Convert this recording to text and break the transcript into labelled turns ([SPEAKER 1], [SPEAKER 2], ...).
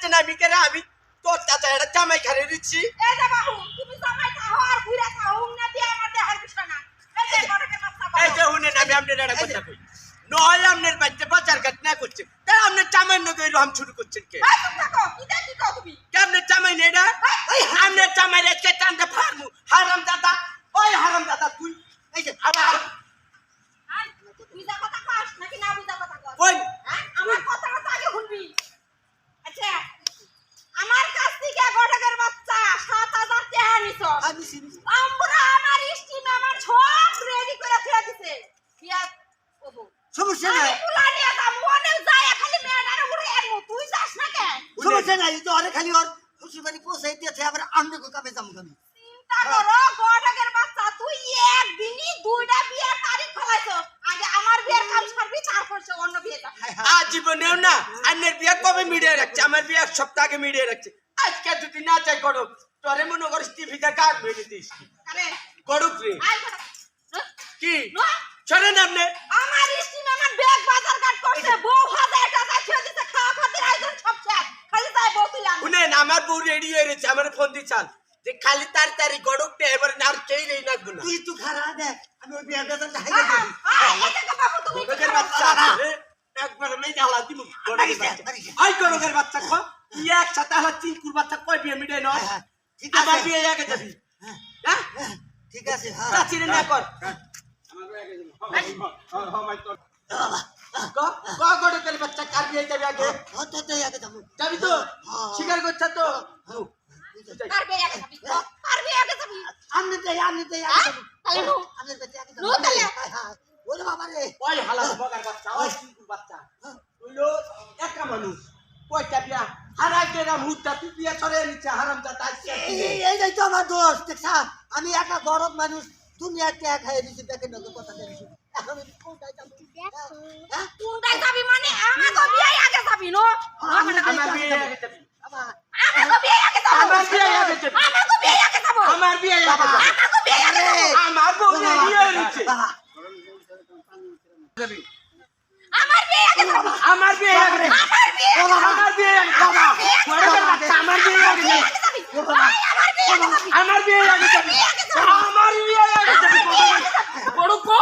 [SPEAKER 1] আসতে না বিকেলে আমি তোর চাচা এটা জামাই খারে দিচ্ছি।
[SPEAKER 2] এই যে বাবু তুমি জামাই খাও আর ঘুরে খাও না দিয়ে আমার দেহার বিষয় না। এই যে ঘটকের বাচ্চা
[SPEAKER 1] এই যে হুনে আমি আপনার একটা কথা কই, নয় আপনার বাচ্চা বাচ্চার কাট না করছে তাই আপনার জামাই নগে রহম শুরু করছেন কে?
[SPEAKER 2] এই চুপ থাকো কি দেখি কও তুমি?
[SPEAKER 1] আপনার জামাই নেই না? ওই আপনার জামাই রেখে টানতে ফার্মু হারাম দাদা, ওই হারাম দাদা তুই এই যে আবার
[SPEAKER 2] আই তুই যা কথা কস নাকি না বুঝা কথা কস?
[SPEAKER 1] কই
[SPEAKER 2] হ্যাঁ আমার কথাটা তো আগে শুনবি। আচ্ছা আমার কাছ থেকে ঘটকের বাচ্চা ৭০০০ টাকা নিছস।
[SPEAKER 3] আমি চিনি
[SPEAKER 2] আমরা আমার স্টিম আমার সব রেডি করে ফেলে দিছে। বিয়া ওবো
[SPEAKER 3] সমস্যা
[SPEAKER 2] আমি
[SPEAKER 3] নাই
[SPEAKER 2] পুলা নিয়ে যাব মনে যায় খালি মেয়েটারে উড়ে এমু তুই যাস না কেন?
[SPEAKER 3] সমস্যা নাই তো আরে খালি ওর খুশি বাড়ি পৌঁছাই দিয়েছে আবার অন্য কামে যাবো আমি
[SPEAKER 2] চিন্তা করো ঘটকের বাচ্চা তুই একদিনই দুইটা বিয়ের তারিখ ফলাইছ। আগে আমার বিয়ের কাম সারবি তারপর সে অন্য বিয়ে যা।
[SPEAKER 1] জীবনেও না আপনার বিয়ে কবে মিডিয়ে রাখছে, আমার বিয়ে এক সপ্তাহ আগে মিডিয়ে রাখছে। আজকে যদি না চাই করো তোরে মনে করিস টিভিতে গান মেরে দিস
[SPEAKER 2] আরে
[SPEAKER 1] করুক রে
[SPEAKER 2] আই ঘটক
[SPEAKER 1] কি
[SPEAKER 2] নো
[SPEAKER 1] শোনেন আপনি
[SPEAKER 2] আমার স্টিম আমার ব্যাগ বাজার কাট করছে বউ 1000 টাকা খেয়ে দিতে খাওয়া খাতির আয়োজন সব শেষ খালি তাই বউ তুলাম।
[SPEAKER 1] শুনেন আমার বউ রেডি হয়ে রয়েছে, আমার ফোন দিয়ে চাল যে খালি তাড়াতাড়ি গড়কটা এবার আর কেই নেই নাকবো না।
[SPEAKER 3] তুই একটু খারাপ দেখ আমি ওই বিয়ার বেতন হাইয়ে
[SPEAKER 2] এটা বাবু তুমি
[SPEAKER 1] গড়কের বাচ্চা একবার মেয়ে হালা দিব গড়কের বাচ্চা আই গড়কের বাচ্চা খো তুই একসাথে হালা চিনকুর বাচ্চা কই বিয়ে মিটাই নয়
[SPEAKER 3] ঠিক
[SPEAKER 1] আমার
[SPEAKER 3] আছে
[SPEAKER 1] বিয়ে আগে যাবি হ্যাঁ
[SPEAKER 3] ঠিক আছে হ্যাঁ
[SPEAKER 1] চাচিরে না কর গড়কের বাচ্চা কার বিয়ে যাবি আগে
[SPEAKER 3] তো আগে যাবো
[SPEAKER 1] যাবি তো স্বীকার করছ তো
[SPEAKER 2] আর বিয়ে আগে যাবি আর বিয়ে আগে যাবি
[SPEAKER 3] আমি আগে যাবো
[SPEAKER 2] তাহলে নো
[SPEAKER 3] আমি আগে
[SPEAKER 2] নো তাহলে
[SPEAKER 3] হ্যাঁ ওরে বাবা রে
[SPEAKER 1] ওই হালা বগার বাচ্চা ওই চিনকুর বাচ্চা হইলো একা মানুষ কয়টা বিয়া হারাই গেলাম হুদটা তুই বিয়া ছড়ে নিচ্ছে হারাম জাতা আজকে
[SPEAKER 3] এই তো আমার দোষ দেখছা আমি একা গরম মানুষ দুনিয়া ত্যাগ খাই দিছি দেখে নতুন কথা দেখছি এখন আমি কোনটায় যাবো হ্যাঁ
[SPEAKER 2] কোনটায় যাবি মানে আমাকে বিয়ে আগে যাবি নো
[SPEAKER 1] আমার বিয়ে আগে যাবি
[SPEAKER 3] বাবা
[SPEAKER 2] আমাকে বিয়ে আগে যাবো
[SPEAKER 1] আমার বিয়ে আগে যাবি
[SPEAKER 2] আমাকে বিয়ে আগে যাবো
[SPEAKER 1] আমার বিয়ে আগে যাবি
[SPEAKER 2] আমাকে বিয়ে আগে যাবো
[SPEAKER 1] আমার বউ বিয়ে হচ্ছে
[SPEAKER 3] বাবা
[SPEAKER 2] আমার বিয়ে আগে যাবো
[SPEAKER 1] আমার বিয়ে আগে যাবি
[SPEAKER 2] আমার বিয়ে
[SPEAKER 1] আমার বিয়ে আগে বাবা গড়কের বাচ্চা আমার বিয়ে আগে যাবি
[SPEAKER 2] যাবি আমার বিয়ে আগে যাবি
[SPEAKER 1] আমার বিয়ে আগে যাবি আমার বিয়ে আগে যাবি বড় কো